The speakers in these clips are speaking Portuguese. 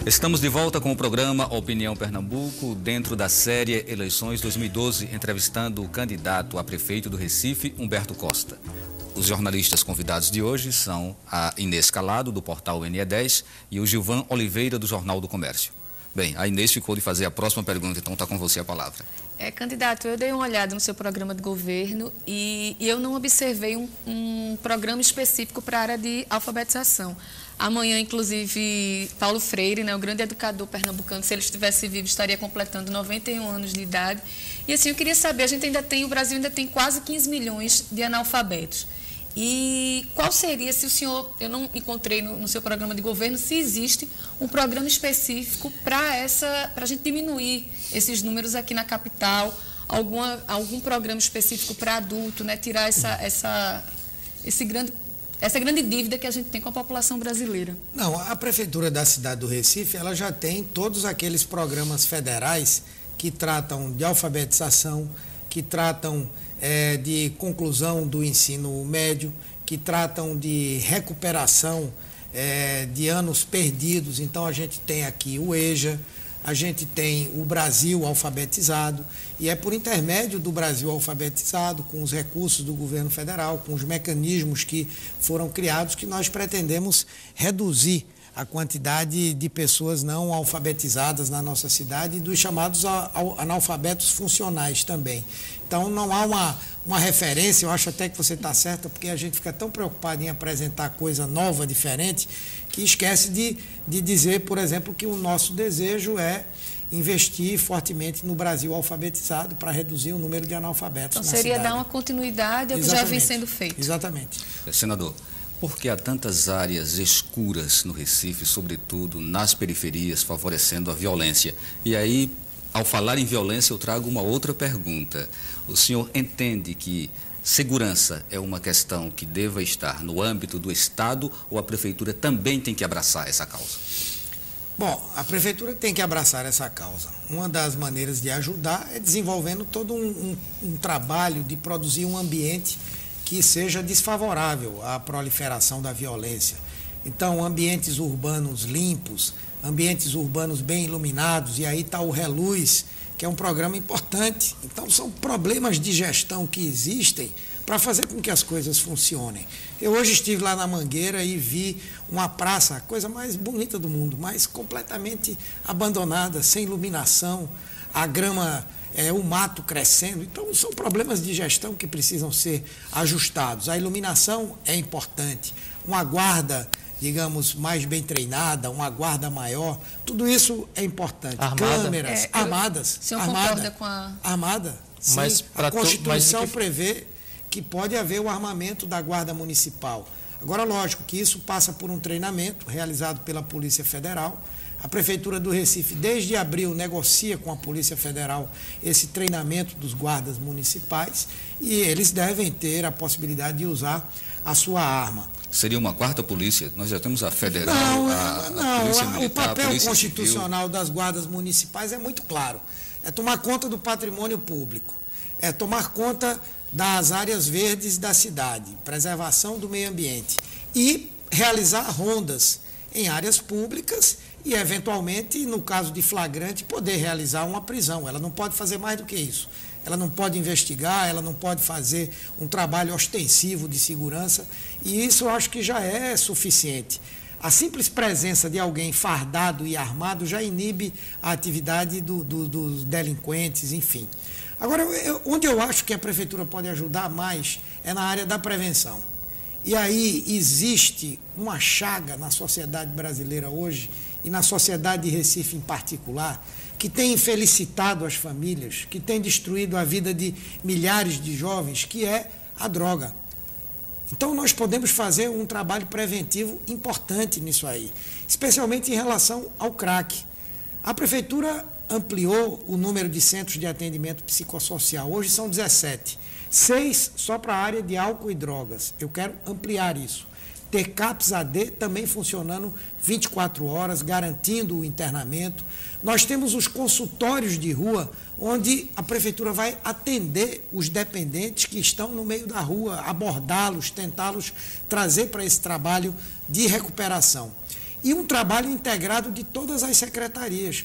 Estamos de volta com o programa Opinião Pernambuco, dentro da série Eleições 2012, entrevistando o candidato a prefeito do Recife, Humberto Costa. Os jornalistas convidados de hoje são a Inês Calado, do portal NE10, e o Gilvan Oliveira, do Jornal do Comércio. Bem, a Inês ficou de fazer a próxima pergunta, então está com você a palavra. Candidato, eu dei uma olhada no seu programa de governo e eu não observei um programa específico para a área de alfabetização. Amanhã, inclusive, Paulo Freire, o grande educador pernambucano, se ele estivesse vivo, estaria completando 91 anos de idade. E assim, eu queria saber, o Brasil ainda tem quase 15 milhões de analfabetos. E qual seria, se o senhor, eu não encontrei no seu programa de governo, se existe um programa específico para a gente diminuir esses números aqui na capital, algum programa específico para adulto, tirar essa grande dívida que a gente tem com a população brasileira. Não, a Prefeitura da cidade do Recife, ela já tem todos aqueles programas federais que tratam de alfabetização, que tratam de conclusão do ensino médio, que tratam de recuperação de anos perdidos. Então, a gente tem aqui o EJA, a gente tem o Brasil alfabetizado, e é por intermédio do Brasil alfabetizado, com os recursos do governo federal, com os mecanismos que foram criados, que nós pretendemos reduzir a quantidade de pessoas não alfabetizadas na nossa cidade e dos chamados analfabetos funcionais também. Então, não há uma referência, eu acho até que você está certa, porque a gente fica tão preocupado em apresentar coisa nova, diferente, que esquece de dizer, por exemplo, que o nosso desejo é investir fortemente no Brasil alfabetizado para reduzir o número de analfabetos na cidade. Então, seria dar uma continuidade ao que já vem sendo feito. Exatamente. Senador, por que há tantas áreas escuras no Recife, sobretudo nas periferias, favorecendo a violência? E aí, ao falar em violência, eu trago uma outra pergunta. O senhor entende que segurança é uma questão que deva estar no âmbito do Estado ou a Prefeitura também tem que abraçar essa causa? Bom, a Prefeitura tem que abraçar essa causa. Uma das maneiras de ajudar é desenvolvendo todo um trabalho de produzir um ambiente que seja desfavorável à proliferação da violência. Então, ambientes urbanos limpos, ambientes urbanos bem iluminados, e aí está o Reluz, que é um programa importante. Então, são problemas de gestão que existem para fazer com que as coisas funcionem. Eu hoje estive lá na Mangueira e vi uma praça, a coisa mais bonita do mundo, mas completamente abandonada, sem iluminação, a grama, o mato crescendo. Então, são problemas de gestão que precisam ser ajustados. A iluminação é importante, uma guarda, digamos, mais bem treinada, uma guarda maior, tudo isso é importante. Câmeras armadas. O senhor concorda com a... Armada, sim. Mas a Constituição prevê que pode haver o armamento da Guarda Municipal. Agora, lógico que isso passa por um treinamento realizado pela Polícia Federal. A Prefeitura do Recife, desde abril, negocia com a Polícia Federal esse treinamento dos guardas municipais e eles devem ter a possibilidade de usar a sua arma. Seria uma quarta polícia? Nós já temos a federal, a polícia militar, o papel a polícia constitucional das guardas municipais é muito claro. É tomar conta do patrimônio público, é tomar conta das áreas verdes da cidade, preservação do meio ambiente e realizar rondas em áreas públicas e, eventualmente, no caso de flagrante, poder realizar uma prisão. Ela não pode fazer mais do que isso. Ela não pode investigar, ela não pode fazer um trabalho ostensivo de segurança, e isso eu acho que já é suficiente. A simples presença de alguém fardado e armado já inibe a atividade dos delinquentes, enfim. Agora, onde eu acho que a Prefeitura pode ajudar mais é na área da prevenção. E aí existe uma chaga na sociedade brasileira hoje, e na sociedade de Recife em particular, que tem infelicitado as famílias, que tem destruído a vida de milhares de jovens, que é a droga. Então, nós podemos fazer um trabalho preventivo importante nisso aí, especialmente em relação ao crack. A Prefeitura ampliou o número de centros de atendimento psicossocial. Hoje são 17. 6 só para a área de álcool e drogas. Eu quero ampliar isso. Ter CAPS AD também funcionando 24 horas, garantindo o internamento. Nós temos os consultórios de rua, onde a Prefeitura vai atender os dependentes que estão no meio da rua, abordá-los, tentá-los trazer para esse trabalho de recuperação. e um trabalho integrado de todas as secretarias.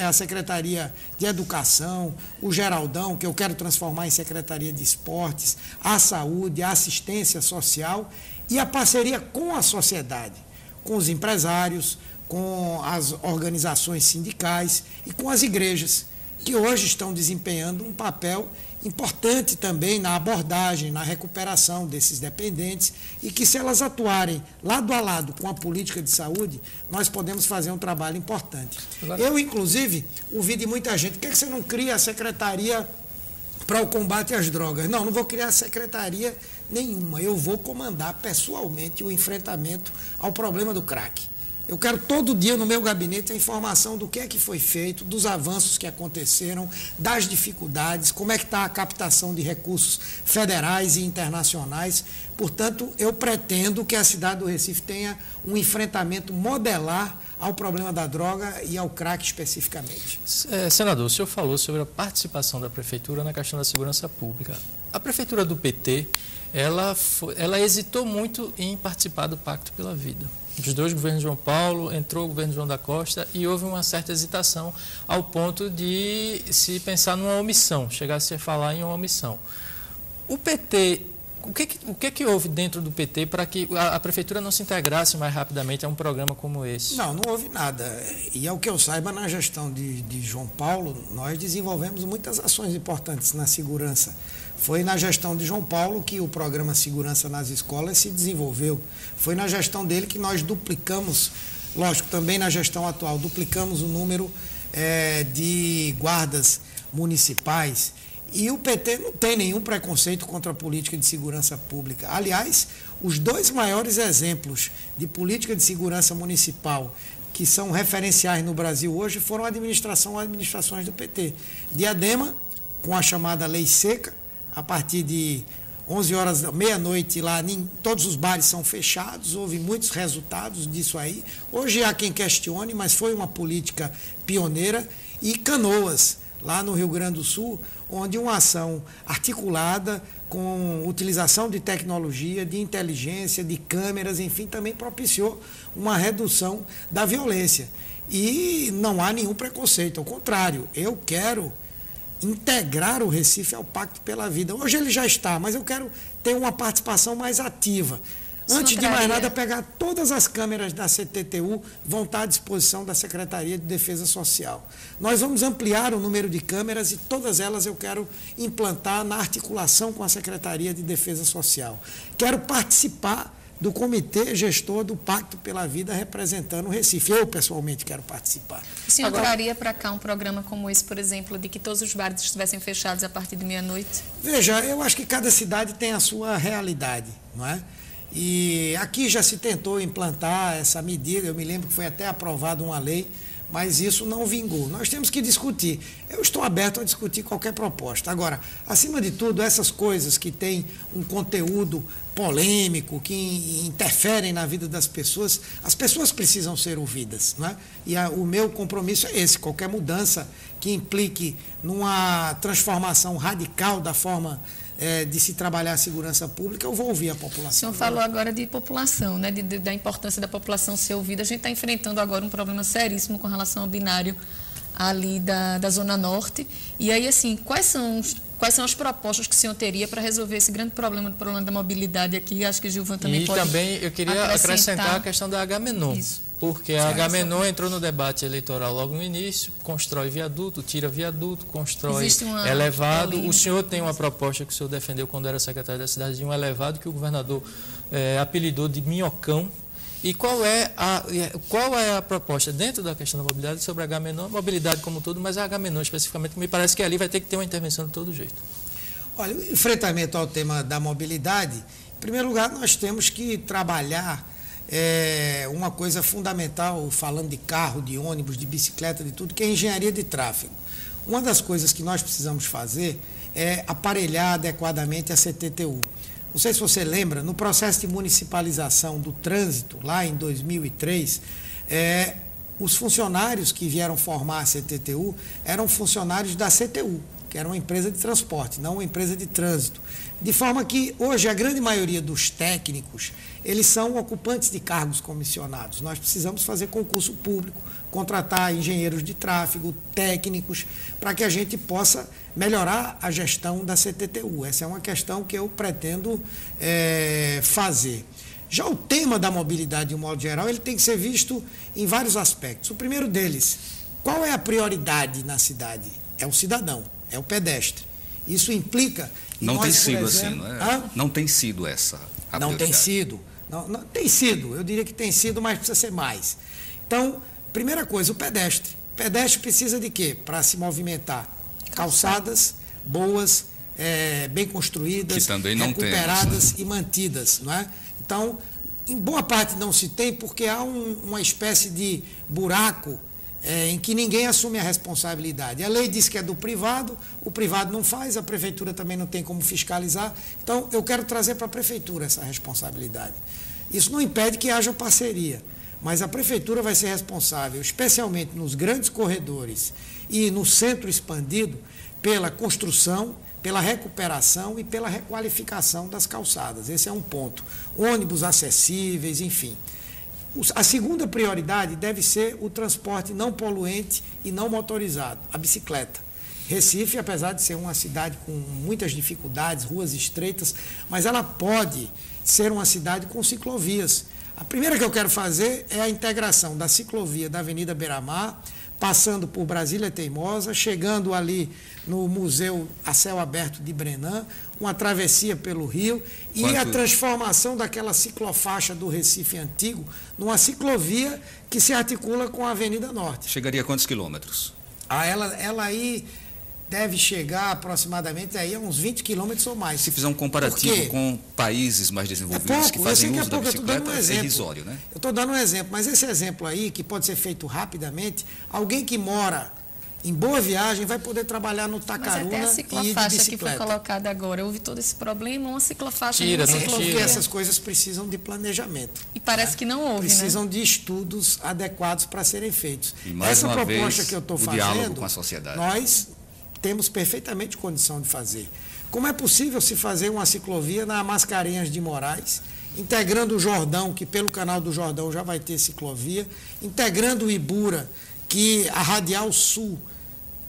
A Secretaria de Educação, o Geraldão, que eu quero transformar em Secretaria de Esportes, a Saúde, a Assistência Social e a parceria com a sociedade, com os empresários, com as organizações sindicais e com as igrejas, que hoje estão desempenhando um papel importante também na abordagem, na recuperação desses dependentes e que, se elas atuarem lado a lado com a política de saúde, nós podemos fazer um trabalho importante. Eu, inclusive, ouvi de muita gente: por que você não cria a secretaria para o combate às drogas? Não vou criar secretaria nenhuma, eu vou comandar pessoalmente o enfrentamento ao problema do crack. Eu quero todo dia no meu gabinete a informação do que é que foi feito, dos avanços que aconteceram, das dificuldades, como é que está a captação de recursos federais e internacionais. Portanto, eu pretendo que a cidade do Recife tenha um enfrentamento modelar ao problema da droga e ao crack especificamente. Senador, o senhor falou sobre a participação da Prefeitura na questão da segurança pública. A Prefeitura do PT, ela hesitou muito em participar do Pacto pela Vida. Dos dois governos de João Paulo, entrou o governo João da Costa e houve uma certa hesitação ao ponto de se pensar numa omissão, chegar-se a falar em uma omissão. O PT, o que houve dentro do PT para que a Prefeitura não se integrasse mais rapidamente a um programa como esse? Não houve nada. E ao que eu saiba, na gestão de João Paulo, nós desenvolvemos muitas ações importantes na segurança. Foi na gestão de João Paulo que o programa Segurança nas Escolas se desenvolveu. Foi na gestão dele que nós duplicamos, lógico, também na gestão atual, duplicamos o número de guardas municipais. E o PT não tem nenhum preconceito contra a política de segurança pública. Aliás, os dois maiores exemplos de política de segurança municipal que são referenciais no Brasil hoje foram administrações do PT. Diadema, com a chamada Lei Seca, a partir de 11 horas, meia-noite, lá todos os bares são fechados, houve muitos resultados disso aí. Hoje há quem questione, mas foi uma política pioneira. E Canoas, lá no Rio Grande do Sul, onde uma ação articulada com utilização de tecnologia, de inteligência, de câmeras, enfim, também propiciou uma redução da violência. E não há nenhum preconceito, ao contrário, eu quero integrar o Recife ao Pacto pela Vida. Hoje ele já está, mas eu quero ter uma participação mais ativa. Antes de mais nada, pegar todas as câmeras da CTTU, vão estar à disposição da Secretaria de Defesa Social. Nós vamos ampliar o número de câmeras e todas elas eu quero implantar na articulação com a Secretaria de Defesa Social. Quero participar do comitê gestor do Pacto pela Vida representando o Recife. Eu, pessoalmente, quero participar. O senhor traria para cá um programa como esse, por exemplo, de que todos os bares estivessem fechados a partir de meia-noite? Veja, eu acho que cada cidade tem a sua realidade, não é? E aqui já se tentou implantar essa medida, eu me lembro que foi até aprovada uma lei, mas isso não vingou. Nós temos que discutir. Eu estou aberto a discutir qualquer proposta. Agora, acima de tudo, essas coisas que têm um conteúdo polêmico, que interferem na vida das pessoas, as pessoas precisam ser ouvidas, né? E o meu compromisso é esse: qualquer mudança que implique numa transformação radical da forma de se trabalhar a segurança pública, eu vou ouvir a população. O senhor falou agora de população, né? Da importância da população ser ouvida. A gente está enfrentando agora um problema seríssimo com relação ao binário ali da Zona Norte. E aí, assim, quais são as propostas que o senhor teria para resolver esse grande problema da mobilidade aqui? Acho que o Gilvan também pode acrescentar. E também eu queria acrescentar a questão da Agamenon. Isso. Porque a Agamenon entrou no debate eleitoral logo no início, constrói viaduto, tira viaduto, constrói elevado. O senhor tem uma proposta que o senhor defendeu quando era secretário da cidade, de um elevado que o governador apelidou de Minhocão. E qual é a proposta dentro da questão da mobilidade sobre a Agamenon, mobilidade como um todo, mas a Agamenon especificamente, que me parece que ali vai ter que ter uma intervenção de todo jeito? Olha, o enfrentamento ao tema da mobilidade, em primeiro lugar, nós temos que trabalhar uma coisa fundamental, falando de carro, de ônibus, de bicicleta, de tudo, que é a engenharia de tráfego. Uma das coisas que nós precisamos fazer é aparelhar adequadamente a CTTU. Não sei se você lembra, no processo de municipalização do trânsito, lá em 2003, os funcionários que vieram formar a CTTU eram funcionários da CTU, que era uma empresa de transporte, não uma empresa de trânsito. De forma que hoje a grande maioria dos técnicos, eles são ocupantes de cargos comissionados. Nós precisamos fazer concurso público, contratar engenheiros de tráfego, técnicos, para que a gente possa melhorar a gestão da CTTU. Essa é uma questão que eu pretendo fazer. Já o tema da mobilidade, de um modo geral, ele tem que ser visto em vários aspectos. O primeiro deles, qual é a prioridade na cidade? É o cidadão, é o pedestre. Isso implica... Não tem sido assim, não é? Não tem sido essa a prioridade. Não tem sido. Não, tem sido, eu diria que tem sido, mas precisa ser mais. Então, primeira coisa, o pedestre. O pedestre precisa de quê? Para se movimentar. Calçadas boas, bem construídas, que também não recuperadas temos, né? E mantidas, não é? Então, em boa parte não se tem, porque há uma espécie de buraco em que ninguém assume a responsabilidade. A lei diz que é do privado, o privado não faz, a prefeitura também não tem como fiscalizar. Então, eu quero trazer para a prefeitura essa responsabilidade. Isso não impede que haja parceria, mas a prefeitura vai ser responsável, especialmente nos grandes corredores e no centro expandido, pela construção, pela recuperação e pela requalificação das calçadas. Esse é um ponto. Ônibus acessíveis, enfim. A segunda prioridade deve ser o transporte não poluente e não motorizado, a bicicleta. Recife, apesar de ser uma cidade com muitas dificuldades, ruas estreitas, mas ela pode ser uma cidade com ciclovias. A primeira que eu quero fazer é a integração da ciclovia da Avenida Beira-Mar, passando por Brasília Teimosa, chegando ali no Museu a Céu Aberto de Brenan, uma travessia pelo Rio e a transformação daquela ciclofaixa do Recife Antigo numa ciclovia que se articula com a Avenida Norte. Chegaria a quantos quilômetros? Ela aí deve chegar aproximadamente aí a uns 20 quilômetros ou mais. Se fizer um comparativo com países mais desenvolvidos que fazem uso da bicicleta, é irrisório, né? Eu estou dando um exemplo, mas esse exemplo aí, que pode ser feito rapidamente, alguém que mora em Boa Viagem vai poder trabalhar no Tacaruna e ir de bicicleta. Mas até a ciclofaixa que foi colocada agora, houve todo esse problema, uma ciclofaixa... Porque essas coisas precisam de planejamento. E parece que não houve, precisam de estudos adequados para serem feitos. E mais essa uma proposta vez, que eu estou fazendo, diálogo com a sociedade. Nós temos perfeitamente condição de fazer. Como é possível se fazer uma ciclovia na Mascarenhas de Moraes, integrando o Jordão, que pelo canal do Jordão já vai ter ciclovia, integrando o Ibura, que a Radial Sul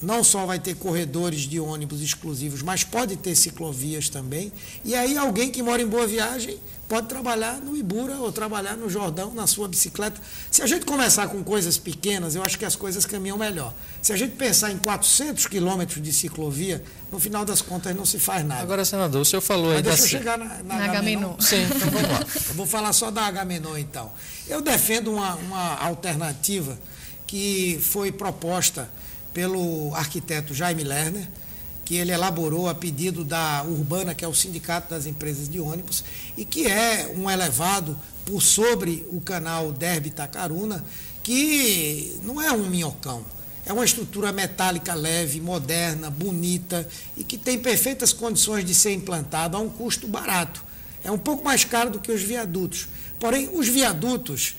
não só vai ter corredores de ônibus exclusivos, mas pode ter ciclovias também. E aí alguém que mora em Boa Viagem pode trabalhar no Ibura ou trabalhar no Jordão, na sua bicicleta. Se a gente começar com coisas pequenas, eu acho que as coisas caminham melhor. Se a gente pensar em 400 quilômetros de ciclovia, no final das contas não se faz nada. Agora, senador, o senhor falou aí... Deixa eu chegar na Agamenon. Sim, então vamos lá. Eu vou falar só da Agamenon, então. Eu defendo uma alternativa que foi proposta pelo arquiteto Jaime Lerner, que ele elaborou a pedido da Urbana, que é o Sindicato das Empresas de Ônibus, e que é um elevado por sobre o canal Derby-Tacaruna, que não é um minhocão. É uma estrutura metálica leve, moderna, bonita e que tem perfeitas condições de ser implantado a um custo barato. É um pouco mais caro do que os viadutos. Porém, os viadutos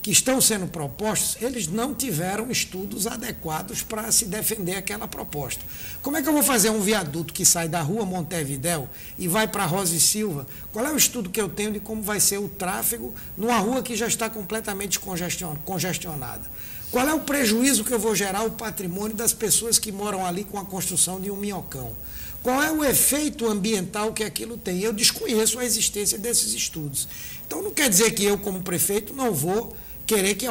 que estão sendo propostos, eles não tiveram estudos adequados para se defender aquela proposta. Como é que eu vou fazer um viaduto que sai da rua Montevidéu e vai para Rosa e Silva? Qual é o estudo que eu tenho de como vai ser o tráfego numa rua que já está completamente congestionada? Qual é o prejuízo que eu vou gerar ao patrimônio das pessoas que moram ali com a construção de um minhocão? Qual é o efeito ambiental que aquilo tem? Eu desconheço a existência desses estudos. Então, não quer dizer que eu, como prefeito, não vou querer que...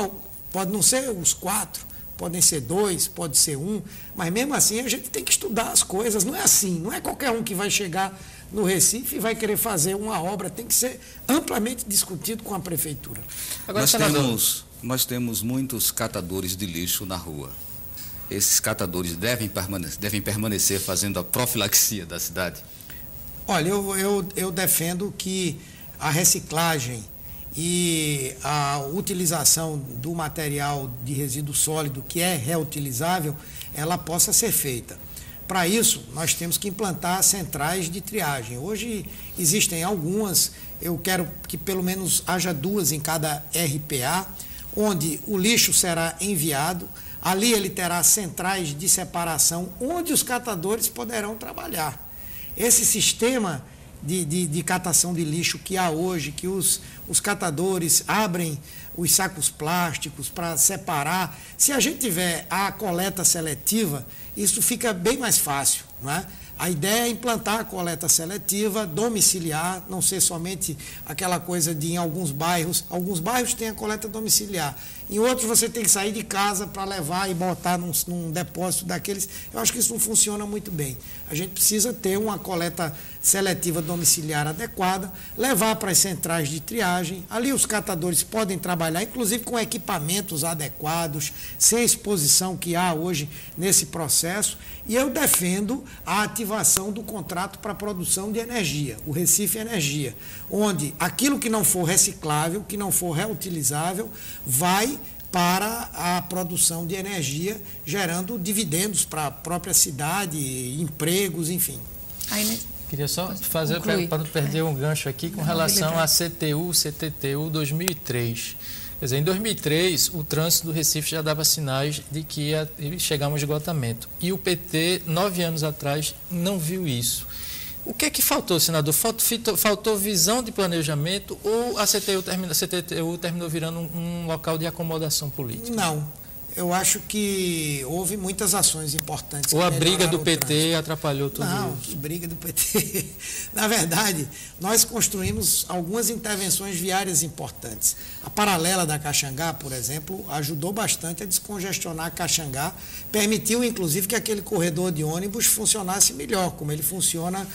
Pode não ser os 4, podem ser 2, pode ser 1, mas mesmo assim a gente tem que estudar as coisas. Não é assim, não é qualquer um que vai chegar no Recife e vai querer fazer uma obra, tem que ser amplamente discutido com a prefeitura. Agora, nós temos muitos catadores de lixo na rua. Esses catadores devem permanecer fazendo a profilaxia da cidade? Olha, eu defendo que a reciclagem e a utilização do material de resíduo sólido que é reutilizável, ela possa ser feita. Para isso, nós temos que implantar centrais de triagem. Hoje existem algumas, eu quero que pelo menos haja 2 em cada RPA, onde o lixo será enviado, Ali ele terá centrais de separação onde os catadores poderão trabalhar. Esse sistema de catação de lixo que há hoje, que os catadores abrem os sacos plásticos para separar, se a gente tiver a coleta seletiva, isso fica bem mais fácil, não é? A ideia é implantar a coleta seletiva, domiciliar, não ser somente aquela coisa de em alguns bairros têm a coleta domiciliar, em outros você tem que sair de casa para levar e botar num depósito daqueles. Eu acho que isso não funciona muito bem. A gente precisa ter uma coleta seletiva domiciliar adequada, levar para as centrais de triagem, ali os catadores podem trabalhar, inclusive com equipamentos adequados, sem a exposição que há hoje nesse processo, e eu defendo a ativação do contrato para a produção de energia, o Recife Energia, onde aquilo que não for reciclável, que não for reutilizável, vai para a produção de energia, gerando dividendos para a própria cidade, empregos, enfim. Queria só fazer, para não perder um gancho aqui, com relação à CTU 2003. Quer dizer, em 2003, o trânsito do Recife já dava sinais de que ia chegar a um esgotamento. E o PT, 9 anos atrás, não viu isso. O que é que faltou, senador? Faltou visão de planejamento ou a CTU terminou virando um local de acomodação política? Não. Eu acho que houve muitas ações importantes. Ou a briga do PT atrapalhou tudo isso? Não, que briga do PT. Na verdade, nós construímos algumas intervenções viárias importantes. A paralela da Caxangá, por exemplo, ajudou bastante a descongestionar a Caxangá, permitiu, inclusive, que aquele corredor de ônibus funcionasse melhor, como ele funciona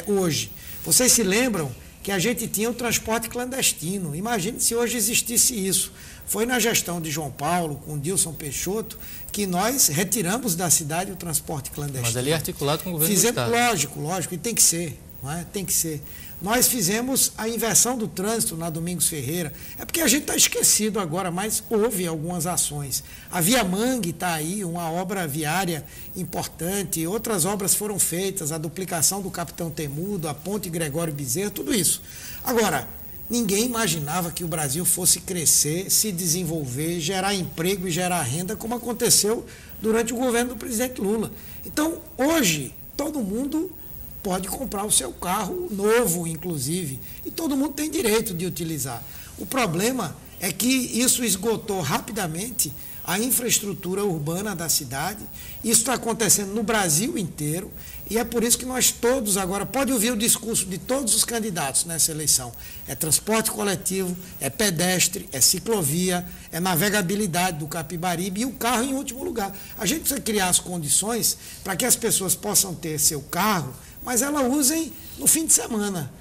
hoje. Vocês se lembram que a gente tinha o transporte clandestino? Imagine se hoje existisse isso. Foi na gestão de João Paulo, com Dilson Peixoto, que nós retiramos da cidade o transporte clandestino. Mas ali é articulado com o governo do Estado. Lógico, e tem que ser, não é? Tem que ser. Nós fizemos a inversão do trânsito na Domingos Ferreira. É porque a gente está esquecido agora, mas houve algumas ações. A Via Mangue está aí, uma obra viária importante, outras obras foram feitas, a duplicação do Capitão Temudo, a Ponte Gregório Bezerra, tudo isso. Agora, ninguém imaginava que o Brasil fosse crescer, se desenvolver, gerar emprego e gerar renda, como aconteceu durante o governo do presidente Lula. Então, hoje, todo mundo pode comprar o seu carro novo, inclusive, e todo mundo tem direito de utilizar. O problema é que isso esgotou rapidamente a infraestrutura urbana da cidade. Isso está acontecendo no Brasil inteiro e é por isso que nós todos agora, pode ouvir o discurso de todos os candidatos nessa eleição, é transporte coletivo, é pedestre, é ciclovia, é navegabilidade do Capibaribe e o carro em último lugar. A gente precisa criar as condições para que as pessoas possam ter seu carro, mas elas usem no fim de semana.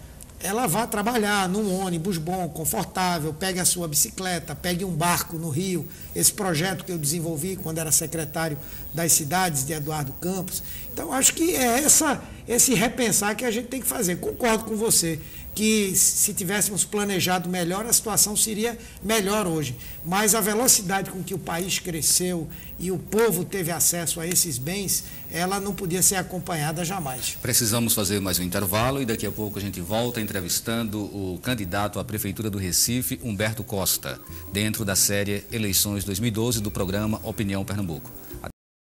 Ela vá trabalhar num ônibus bom, confortável, pegue a sua bicicleta, pegue um barco no Rio, esse projeto que eu desenvolvi quando era secretário das cidades de Eduardo Campos. Então, acho que é esse repensar que a gente tem que fazer. Concordo com você que se tivéssemos planejado melhor, a situação seria melhor hoje. Mas a velocidade com que o país cresceu e o povo teve acesso a esses bens, ela não podia ser acompanhada jamais. Precisamos fazer mais um intervalo e daqui a pouco a gente volta entrevistando o candidato à Prefeitura do Recife, Humberto Costa, dentro da série Eleições 2012 do programa Opinião Pernambuco.